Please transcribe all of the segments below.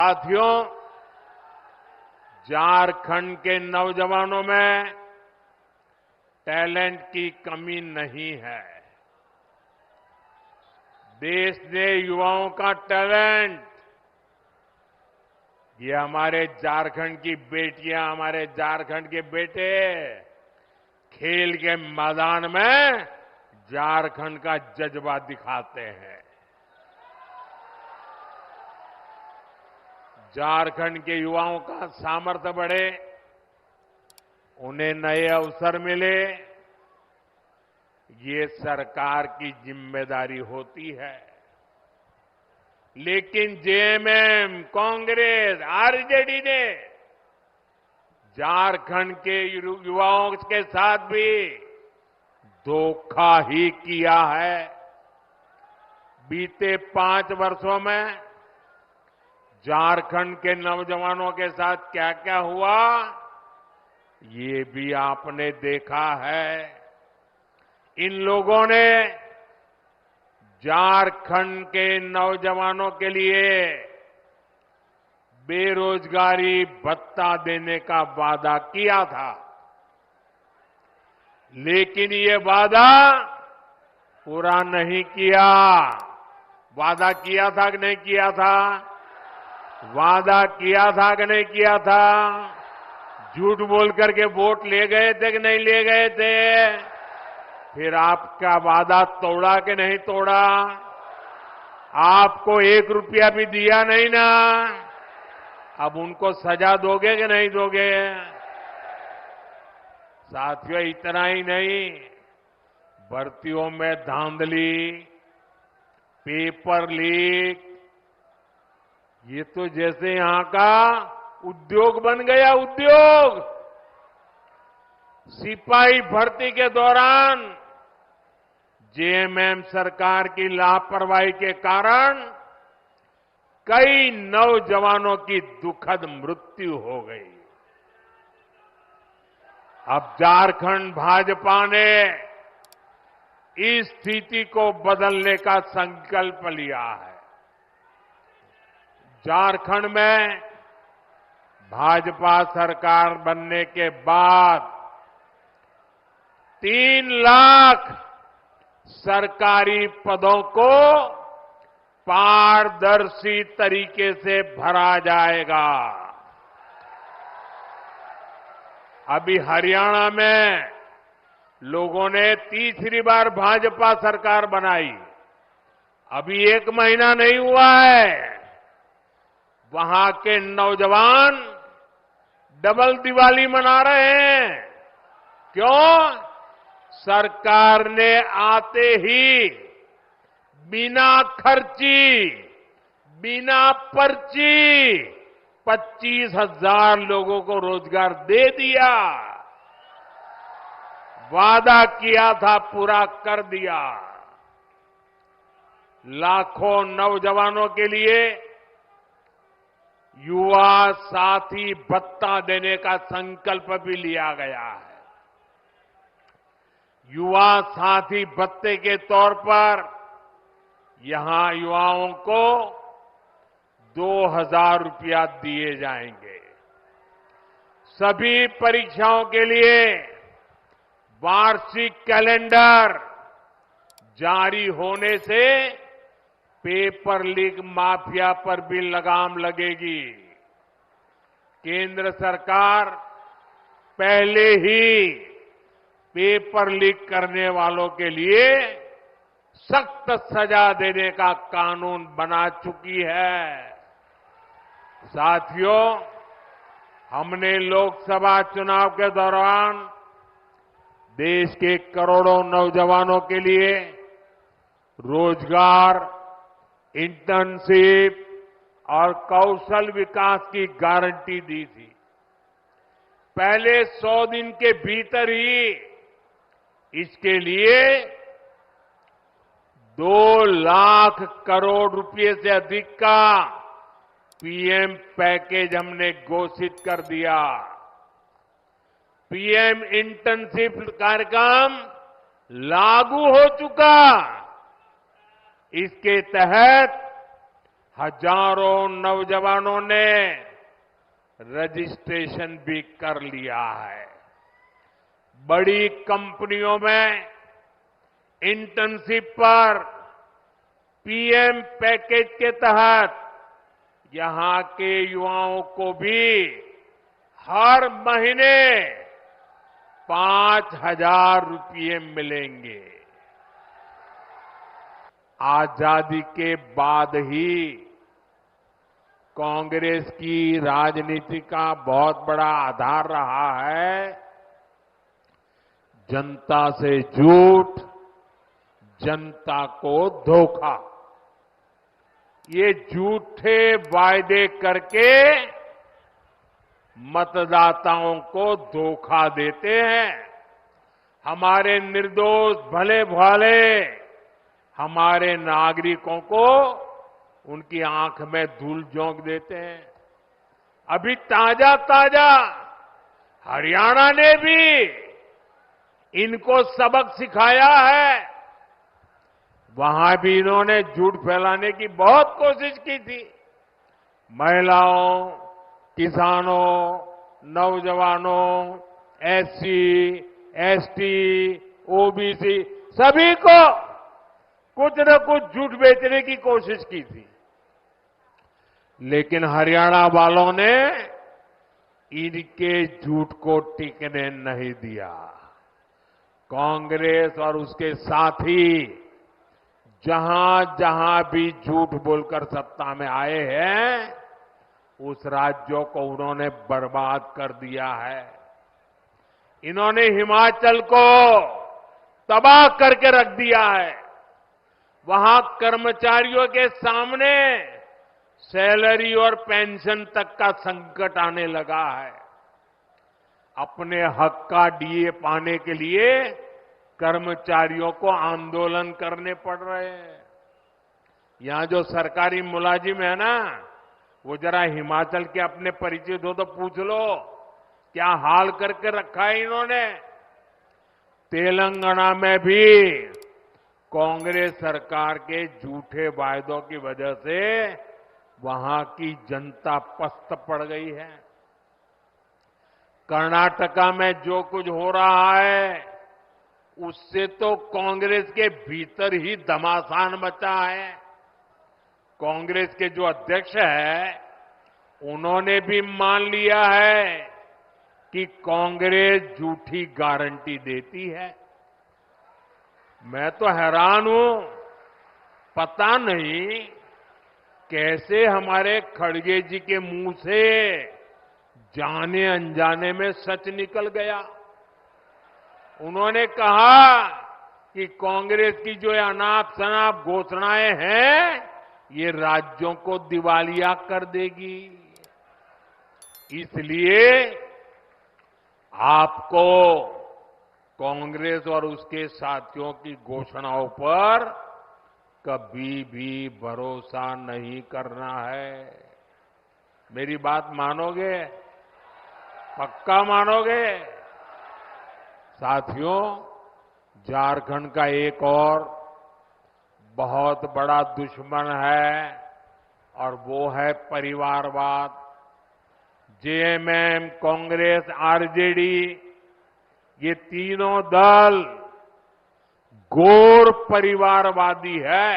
साथियों, झारखंड के नौजवानों में टैलेंट की कमी नहीं है। देश ने युवाओं का टैलेंट, ये हमारे झारखंड की बेटियां, हमारे झारखंड के बेटे खेल के मैदान में झारखंड का जज्बा दिखाते हैं। झारखंड के युवाओं का सामर्थ्य बढ़े, उन्हें नए अवसर मिले, ये सरकार की जिम्मेदारी होती है। लेकिन जेएमएम, कांग्रेस, आरजेडी ने झारखंड के युवाओं के साथ भी धोखा ही किया है। बीते 5 वर्षों में झारखंड के नौजवानों के साथ क्या क्या हुआ, ये भी आपने देखा है। इन लोगों ने झारखंड के नौजवानों के लिए बेरोजगारी भत्ता देने का वादा किया था, लेकिन ये वादा पूरा नहीं किया। वादा किया था कि नहीं किया था? वादा किया था कि नहीं किया था? झूठ बोल करके वोट ले गए थे कि नहीं ले गए थे? फिर आपका वादा तोड़ा कि नहीं तोड़ा? आपको 1 रुपया भी दिया नहीं ना? अब उनको सजा दोगे कि नहीं दोगे? साथियों, इतना ही नहीं, भर्तियों में धांधली, पेपर लीक, ये तो जैसे यहां का उद्योग बन गया। उद्योग, सिपाही भर्ती के दौरान जेएमएम सरकार की लापरवाही के कारण कई नौजवानों की दुखद मृत्यु हो गई। अब झारखंड भाजपा ने इस स्थिति को बदलने का संकल्प लिया है। झारखंड में भाजपा सरकार बनने के बाद 3 लाख सरकारी पदों को पारदर्शी तरीके से भरा जाएगा। अभी हरियाणा में लोगों ने तीसरी बार भाजपा सरकार बनाई, अभी 1 महीना नहीं हुआ है। वहां के नौजवान डबल दिवाली मना रहे हैं। क्यों? सरकार ने आते ही बिना खर्ची, बिना पर्ची 25,000 लोगों को रोजगार दे दिया। वादा किया था, पूरा कर दिया। लाखों नौजवानों के लिए युवा साथी भत्ता देने का संकल्प भी लिया गया है। युवा साथी भत्ते के तौर पर यहां युवाओं को 2,000 रुपया दिए जाएंगे। सभी परीक्षाओं के लिए वार्षिक कैलेंडर जारी होने से पेपर लीक माफिया पर भी लगाम लगेगी। केंद्र सरकार पहले ही पेपर लीक करने वालों के लिए सख्त सजा देने का कानून बना चुकी है। साथियों, हमने लोकसभा चुनाव के दौरान देश के करोड़ों नौजवानों के लिए रोजगार, इंटर्नशिप और कौशल विकास की गारंटी दी थी। पहले 100 दिन के भीतर ही इसके लिए 2 लाख करोड़ रुपए से अधिक का पीएम पैकेज हमने घोषित कर दिया। पीएम इंटर्नशिप कार्यक्रम लागू हो चुका। इसके तहत हजारों नौजवानों ने रजिस्ट्रेशन भी कर लिया है। बड़ी कंपनियों में इंटर्नशिप पर पीएम पैकेज के तहत यहां के युवाओं को भी हर महीने 5,000 रुपये मिलेंगे। आजादी के बाद ही कांग्रेस की राजनीति का बहुत बड़ा आधार रहा है जनता से झूठ, जनता को धोखा। ये झूठे वायदे करके मतदाताओं को धोखा देते हैं। हमारे निर्दोष भले भाले हमारे नागरिकों को उनकी आंख में धूल झोंक देते हैं। अभी ताजा ताजा हरियाणा ने भी इनको सबक सिखाया है। वहां भी इन्होंने झूठ फैलाने की बहुत कोशिश की थी। महिलाओं, किसानों, नौजवानों, एससी, एसटी, ओबीसी सभी को कुछ न कुछ झूठ बेचने की कोशिश की थी। लेकिन हरियाणा वालों ने इनके झूठ को टिकने नहीं दिया। कांग्रेस और उसके साथी जहां जहां भी झूठ बोलकर सत्ता में आए हैं, उस राज्यों को उन्होंने बर्बाद कर दिया है। इन्होंने हिमाचल को तबाह करके रख दिया है। वहां कर्मचारियों के सामने सैलरी और पेंशन तक का संकट आने लगा है। अपने हक का डीए पाने के लिए कर्मचारियों को आंदोलन करने पड़ रहे हैं। यहां जो सरकारी मुलाजिम है ना, वो जरा हिमाचल के अपने परिचित हो तो पूछ लो क्या हाल करके रखा है इन्होंने। तेलंगाना में भी कांग्रेस सरकार के झूठे वायदों की वजह से वहां की जनता पस्त पड़ गई है। कर्नाटका में जो कुछ हो रहा है उससे तो कांग्रेस के भीतर ही घमासान मचा है। कांग्रेस के जो अध्यक्ष है उन्होंने भी मान लिया है कि कांग्रेस झूठी गारंटी देती है। मैं तो हैरान हूं, पता नहीं कैसे हमारे खड़गे जी के मुंह से जाने अनजाने में सच निकल गया। उन्होंने कहा कि कांग्रेस की जो अनाप शनाप घोषणाएं हैं ये राज्यों को दिवालिया कर देगी। इसलिए आपको कांग्रेस और उसके साथियों की घोषणाओं पर कभी भी भरोसा नहीं करना है। मेरी बात मानोगे? पक्का मानोगे? साथियों, झारखंड का एक और बहुत बड़ा दुश्मन है और वो है परिवारवाद। जेएमएम, कांग्रेस, आरजेडी ये तीनों दल घोर परिवारवादी है।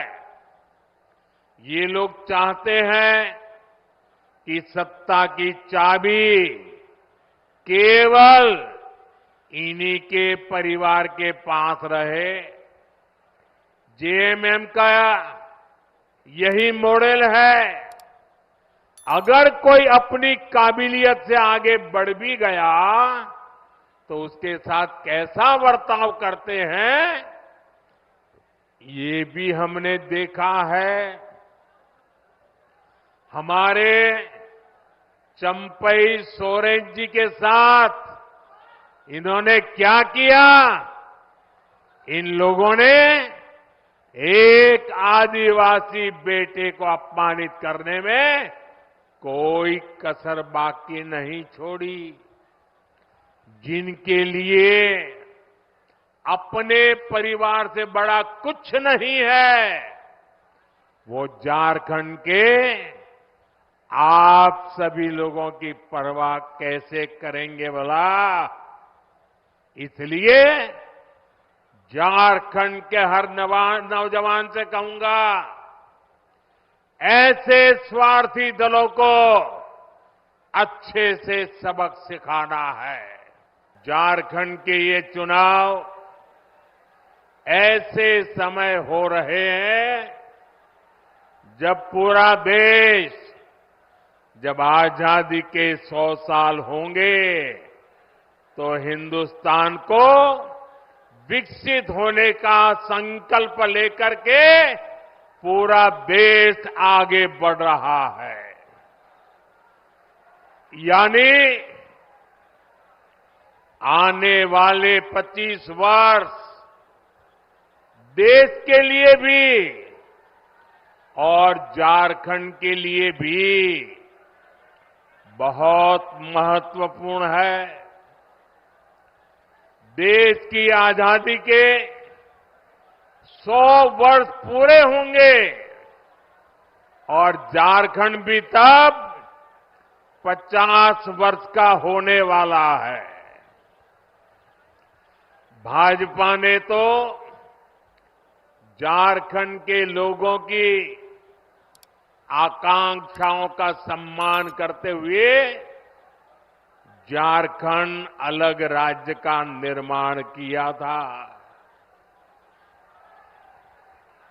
ये लोग चाहते हैं कि सत्ता की चाबी केवल इन्हीं के परिवार के पास रहे। जेएमएम का यही मॉडल है। अगर कोई अपनी काबिलियत से आगे बढ़ भी गया तो उसके साथ कैसा बर्ताव करते हैं ये भी हमने देखा है। हमारे चंपई सोरेन जी के साथ इन्होंने क्या किया? इन लोगों ने एक आदिवासी बेटे को अपमानित करने में कोई कसर बाकी नहीं छोड़ी। जिनके लिए अपने परिवार से बड़ा कुछ नहीं है, वो झारखंड के आप सभी लोगों की परवाह कैसे करेंगे भला? इसलिए झारखंड के हर नौजवान से कहूंगा, ऐसे स्वार्थी दलों को अच्छे से सबक सिखाना है। झारखंड के ये चुनाव ऐसे समय हो रहे हैं जब पूरा देश, जब आजादी के 100 साल होंगे तो हिंदुस्तान को विकसित होने का संकल्प लेकर के पूरा देश आगे बढ़ रहा है। यानी आने वाले 25 वर्ष देश के लिए भी और झारखंड के लिए भी बहुत महत्वपूर्ण है। देश की आजादी के 100 वर्ष पूरे होंगे और झारखंड भी तब 50 वर्ष का होने वाला है। भाजपा ने तो झारखंड के लोगों की आकांक्षाओं का सम्मान करते हुए झारखंड अलग राज्य का निर्माण किया था।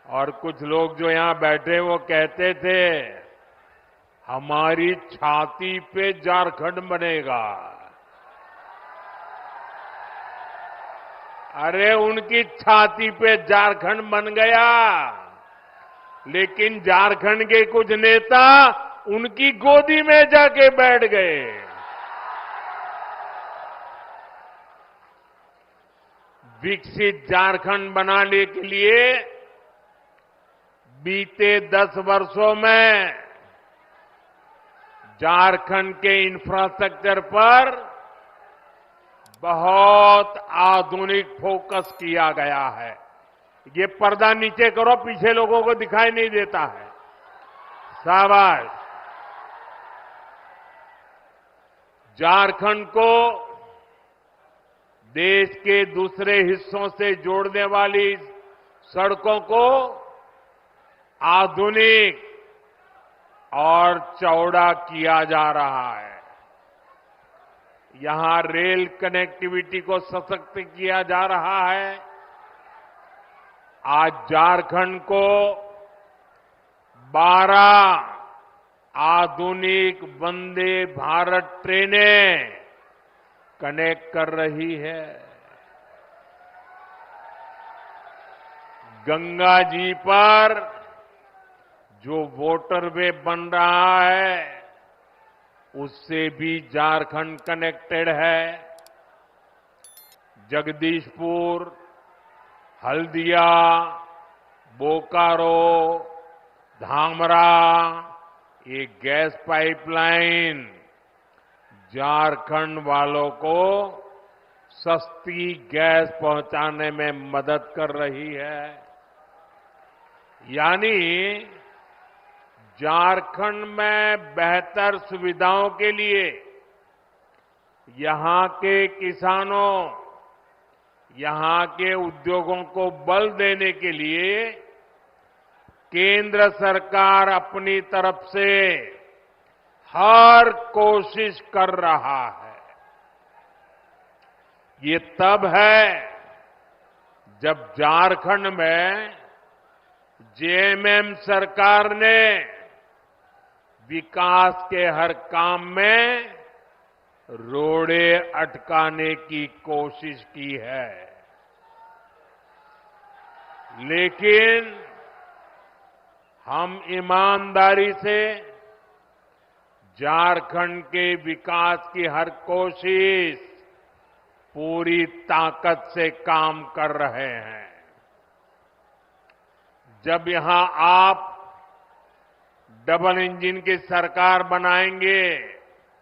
और कुछ लोग जो यहां बैठे वो कहते थे हमारी छाती पे झारखंड बनेगा। अरे उनकी छाती पे झारखंड बन गया, लेकिन झारखंड के कुछ नेता उनकी गोदी में जाके बैठ गए। विकसित झारखंड बनाने के लिए बीते 10 वर्षों में झारखंड के इंफ्रास्ट्रक्चर पर बहुत आधुनिक फोकस किया गया है। ये पर्दा नीचे करो, पीछे लोगों को दिखाई नहीं देता है। शाबाश। झारखंड को देश के दूसरे हिस्सों से जोड़ने वाली सड़कों को आधुनिक और चौड़ा किया जा रहा है। यहां रेल कनेक्टिविटी को सशक्त किया जा रहा है। आज झारखंड को 12 आधुनिक वंदे भारत ट्रेनें कनेक्ट कर रही है। गंगा जी पर जो वाटरवे बन रहा है उससे भी झारखंड कनेक्टेड है। जगदीशपुर, हल्दिया, बोकारो, धामरा, ये गैस पाइपलाइन झारखंड वालों को सस्ती गैस पहुंचाने में मदद कर रही है। यानी झारखंड में बेहतर सुविधाओं के लिए यहां के किसानों, यहां के उद्योगों को बल देने के लिए केंद्र सरकार अपनी तरफ से हर कोशिश कर रहा है। ये तब है जब झारखंड में जेएमएम सरकार ने विकास के हर काम में रोड़े अटकाने की कोशिश की है। लेकिन हम ईमानदारी से झारखंड के विकास की हर कोशिश पूरी ताकत से काम कर रहे हैं। जब यहां आप डबल इंजन की सरकार बनाएंगे